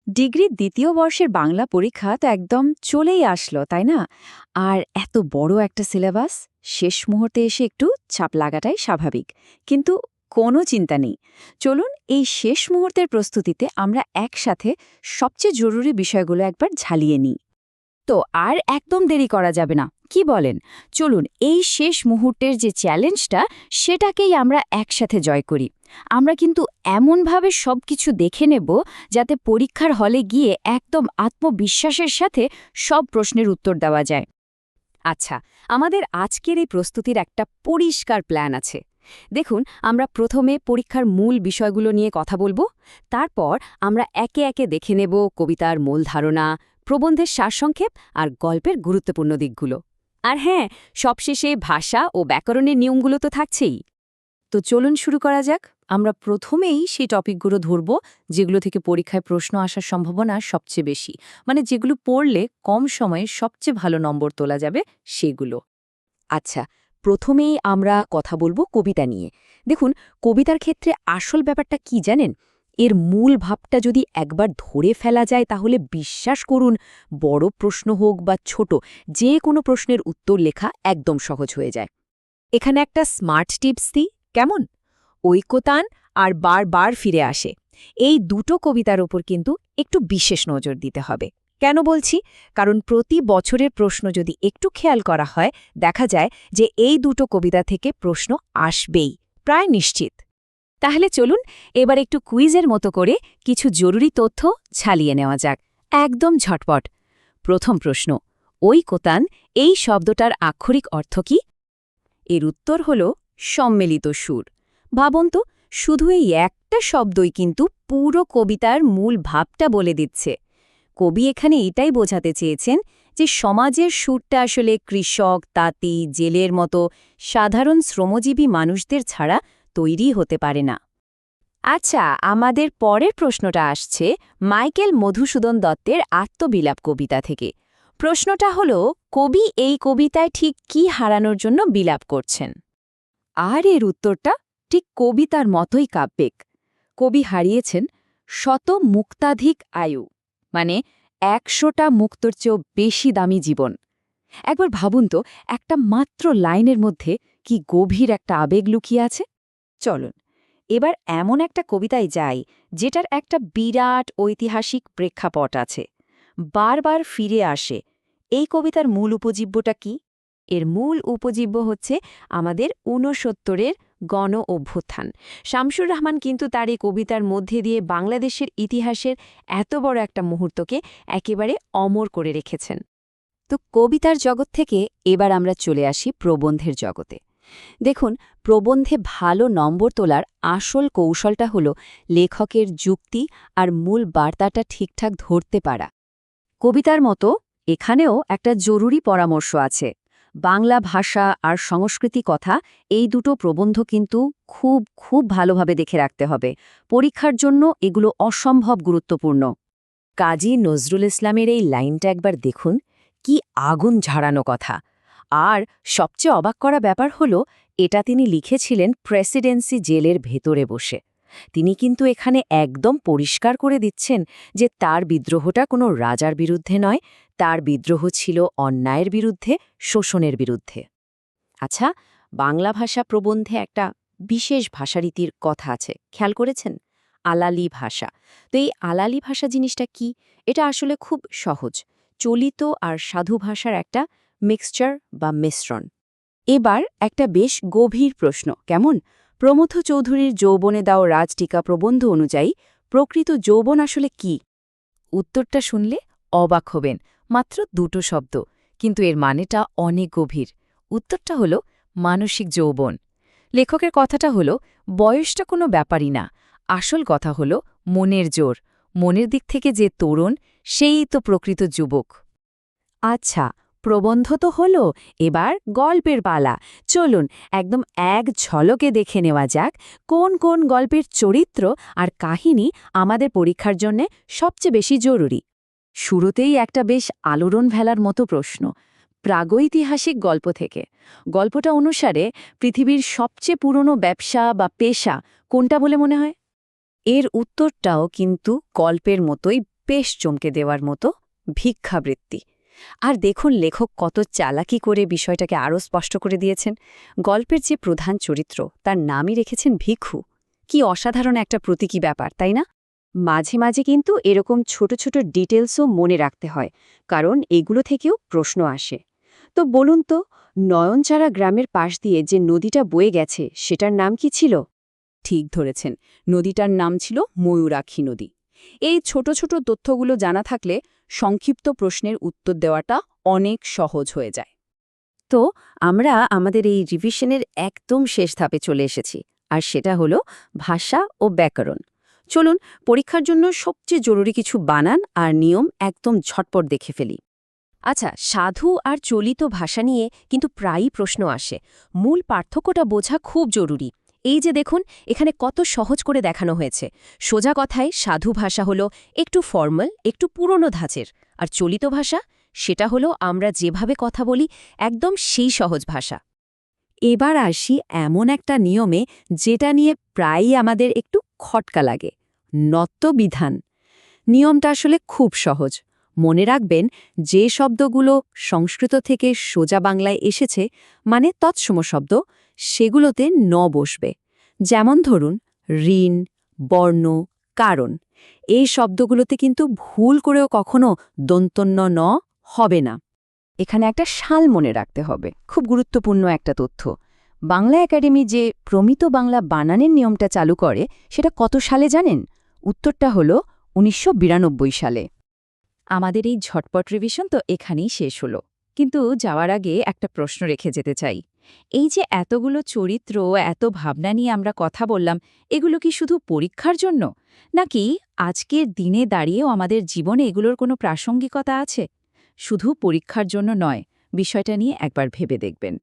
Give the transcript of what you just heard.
ডিগ্রির দ্বিতীয় বর্ষের বাংলা পরীক্ষা তো একদম চলেই আসলো, তাই না? আর এত বড় একটা সিলেবাস, শেষ মুহূর্তে এসে একটু চাপ লাগাটাই স্বাভাবিক। কিন্তু কোনো চিন্তা নেই। চলুন এই শেষ মুহূর্তের প্রস্তুতিতে আমরা একসাথে সবচেয়ে জরুরি বিষয়গুলো একবার ঝালিয়ে নিই। তো আর একদম দেরি করা যাবে না, কি বলেন? চলুন এই শেষ মুহূর্তের যে চ্যালেঞ্জটা, সেটাকেই আমরা একসাথে জয় করি। আমরা কিন্তু এমনভাবে সবকিছু দেখে নেব যাতে পরীক্ষার হলে গিয়ে একদম আত্মবিশ্বাসের সাথে সব প্রশ্নের উত্তর দেওয়া যায়। আচ্ছা, আমাদের আজকের এই প্রস্তুতির একটা পরিষ্কার প্ল্যান আছে। দেখুন, আমরা প্রথমে পরীক্ষার মূল বিষয়গুলো নিয়ে কথা বলবো। তারপর আমরা একে একে দেখে নেব কবিতার মূল ধারণা, প্রবন্ধের সারসংক্ষেপ আর গল্পের গুরুত্বপূর্ণ দিকগুলো। আর হ্যাঁ, সবশেষে ভাষা ও ব্যাকরণের নিয়মগুলো তো থাকছেই। তো চলুন শুরু করা যাক। আমরা প্রথমেই সেই টপিকগুলো ধরব যেগুলো থেকে পরীক্ষায় প্রশ্ন আসার সম্ভাবনা সবচেয়ে বেশি, মানে যেগুলো পড়লে কম সময়ে সবচেয়ে ভালো নম্বর তোলা যাবে সেগুলো। আচ্ছা, প্রথমেই আমরা কথা বলবো কবিতা নিয়ে। দেখুন, কবিতার ক্ষেত্রে আসল ব্যাপারটা কি জানেন? এর মূল ভাবটা যদি একবার ধরে ফেলা যায় তাহলে বিশ্বাস করুন, বড় প্রশ্ন হোক বা ছোট, যে কোনো প্রশ্নের উত্তর লেখা একদম সহজ হয়ে যায়। এখানে একটা স্মার্ট টিপস দিই, কেমন? ঐকতান আর বারবার ফিরে আসে, এই দুটো কবিতার ওপর কিন্তু একটু বিশেষ নজর দিতে হবে। কেন বলছি? কারণ প্রতি বছরের প্রশ্ন যদি একটু খেয়াল করা হয়, দেখা যায় যে এই দুটো কবিতা থেকে প্রশ্ন আসবেই, প্রায় নিশ্চিত। তাহলে চলুন এবার একটু কুইজের মতো করে কিছু জরুরি তথ্য ঝালিয়ে নেওয়া যাক, একদম ঝটপট। প্রথম প্রশ্ন, ঐকতান এই শব্দটার আক্ষরিক অর্থ কি? এর উত্তর হল সম্মিলিত সুর। ভাবুন তো, শুধু এই একটা শব্দই কিন্তু পুরো কবিতার মূল ভাবটা বলে দিচ্ছে। কবি এখানে এটাই বোঝাতে চেয়েছেন যে সমাজের সুরটা আসলে কৃষক, তাঁতি, জেলের মতো সাধারণ শ্রমজীবী মানুষদের ছাড়া তৈরি হতে পারে না। আচ্ছা, আমাদের পরের প্রশ্নটা আসছে মাইকেল মধুসূদন দত্তের আত্মবিলাপ কবিতা থেকে। প্রশ্নটা হল, কবি এই কবিতায় ঠিক কি হারানোর জন্য বিলাপ করছেন? আর এর উত্তরটা ঠিক কবিতার মতোই কাব্যিক। কবি হারিয়েছেন শত মুক্তাধিক আয়ু, মানে ১০০টা মুক্তর চেয়েও বেশি দামি জীবন। একবার ভাবুন তো, একটা মাত্র লাইনের মধ্যে কি গভীর একটা আবেগ লুকিয়ে আছে। চলুন এবার এমন একটা কবিতায় যাই যেটার একটা বিরাট ঐতিহাসিক প্রেক্ষাপট আছে, বারবার ফিরে আসে। এই কবিতার মূল উপজীব্যটা কি? এর মূল উপজীব্য হচ্ছে আমাদের ৬৯-এর গণ অভ্যুত্থান। শামসুর রহমান কিন্তু তার এই কবিতার মধ্যে দিয়ে বাংলাদেশের ইতিহাসের এত বড় একটা মুহূর্তকে একেবারে অমর করে রেখেছেন। তো কবিতার জগৎ থেকে এবার আমরা চলে আসি প্রবন্ধের জগতে। দেখুন, প্রবন্ধে ভালো নম্বর তোলার আসল কৌশলটা হল লেখকের যুক্তি আর মূল বার্তাটা ঠিকঠাক ধরতে পারা। কবিতার মতো এখানেও একটা জরুরি পরামর্শ আছে। বাংলা ভাষা আর সংস্কৃতি কথা, এই দুটো প্রবন্ধ কিন্তু খুব খুব ভালোভাবে দেখে রাখতে হবে। পরীক্ষার জন্য এগুলো অসম্ভব গুরুত্বপূর্ণ। কাজী নজরুল ইসলামের এই লাইনটা একবার দেখুন, কি আগুন ঝাড়ানো কথা! আর সবচেয়ে অবাক করা ব্যাপার হল, এটা তিনি লিখেছিলেন প্রেসিডেন্সি জেলের ভেতরে বসে। তিনি কিন্তু এখানে একদম পরিষ্কার করে দিচ্ছেন যে তার বিদ্রোহটা কোনো রাজার বিরুদ্ধে নয়, তার বিদ্রোহ ছিল অন্যায়ের বিরুদ্ধে, শোষণের বিরুদ্ধে। আচ্ছা, বাংলা ভাষা প্রবন্ধে একটা বিশেষ ভাষারীতির কথা আছে, খেয়াল করেছেন? আলালি ভাষা। তো এই আলালি ভাষা জিনিসটা কি? এটা আসলে খুব সহজ, চলিত আর সাধু ভাষার একটা মিক্সচার বা মিশ্রণ। এবার একটা বেশ গভীর প্রশ্ন, কেমন? প্রমথ চৌধুরীর যৌবনে দাও রাজটিকা প্রবন্ধ অনুযায়ী প্রকৃত যৌবন আসলে কি? উত্তরটা শুনলে অবাক হবেন, মাত্র দুটো শব্দ, কিন্তু এর মানেটা অনেক গভীর। উত্তরটা হল মানসিক যৌবন। লেখকের কথাটা হল, বয়সটা কোনো ব্যাপারই না, আসল কথা হল মনের জোর। মনের দিক থেকে যে তরুণ, সেই তো প্রকৃত যুবক। আচ্ছা, প্রবন্ধ তো হল, এবার গল্পের পালা। চলুন একদম এক ঝলকে দেখে নেওয়া যাক কোন কোন গল্পের চরিত্র আর কাহিনী আমাদের পরীক্ষার জন্যে সবচেয়ে বেশি জরুরি। শুরুতেই একটা বেশ আলোড়ন ফেলার মতো প্রশ্ন, প্রাগৈতিহাসিক গল্প থেকে। গল্পটা অনুসারে পৃথিবীর সবচেয়ে পুরনো ব্যবসা বা পেশা কোনটা বলে মনে হয়? এর উত্তরটাও কিন্তু গল্পের মতোই বেশ চমকে দেওয়ার মতো ভিক্ষাবৃত্তি। আর দেখুন লেখক কত চালাকি করে বিষয়টাকে আরও স্পষ্ট করে দিয়েছেন। গল্পের যে প্রধান চরিত্র তার নামই রেখেছেন ভিক্ষু। কি অসাধারণ একটা প্রতীকী ব্যাপার, তাই না? মাঝে মাঝে কিন্তু এরকম ছোট ছোট ডিটেলসও মনে রাখতে হয়, কারণ এগুলো থেকেও প্রশ্ন আসে। তো বলুন তো, নয়নচারা গ্রামের পাশ দিয়ে যে নদীটা বয়ে গেছে সেটার নাম কি ছিল? ঠিক ধরেছেন, নদীটার নাম ছিল ময়ূরাক্ষী নদী। এই ছোট ছোট তথ্যগুলো জানা থাকলে সংক্ষিপ্ত প্রশ্নের উত্তর দেওয়াটা অনেক সহজ হয়ে যায়। তো আমরা আমাদের এই রিভিশনের একদম শেষ ধাপে চলে এসেছি, আর সেটা হলো ভাষা ও ব্যাকরণ। চলুন পরীক্ষার জন্য সবচেয়ে জরুরি কিছু বানান আর নিয়ম একদম ঝটপট দেখে ফেলি। আচ্ছা, সাধু আর চলিত ভাষা নিয়ে কিন্তু প্রায়ই প্রশ্ন আসে। মূল পার্থক্যটা বোঝা খুব জরুরি। এই যে দেখুন, এখানে কত সহজ করে দেখানো হয়েছে। সোজা কথায় সাধু ভাষা হলো একটু ফর্মাল, একটু পুরনো ধাঁচের, আর চলিত ভাষা সেটা হলো আমরা যেভাবে কথা বলি একদম সেই সহজ ভাষা। এবার আসি এমন একটা নিয়মে যেটা নিয়ে প্রায়ই আমাদের একটু খটকা লাগে, নত্যবিধান। নিয়মটা আসলে খুব সহজ। মনে রাখবেন, যে শব্দগুলো সংস্কৃত থেকে সোজা বাংলায় এসেছে, মানে তৎসম শব্দ, সেগুলোতে ন বসবে। যেমন ধরুন ঋণ, বর্ণ, কারণ। এই শব্দগুলোতে কিন্তু ভুল করেও কখনো দন্তন্য ন হবে না। এখানে একটা সাল মনে রাখতে হবে, খুব গুরুত্বপূর্ণ একটা তথ্য। বাংলা একাডেমি যে প্রমিত বাংলা বানানের নিয়মটা চালু করে সেটা কত সালে জানেন? উত্তরটা হলো ১৯৯২ সালে। আমাদের এই ঝটপট রিভিশন তো এখানেই শেষ হলো, কিন্তু যাওয়ার আগে একটা প্রশ্ন রেখে যেতে চাই। এই যে এতগুলো চরিত্র, এত ভাবনা নিয়ে আমরা কথা বললাম, এগুলো কি শুধু পরীক্ষার জন্য, নাকি আজকের দিনে দাঁড়িয়েও আমাদের জীবনে এগুলোর কোনো প্রাসঙ্গিকতা আছে? শুধু পরীক্ষার জন্য নয়, বিষয়টা নিয়ে একবার ভেবে দেখবেন।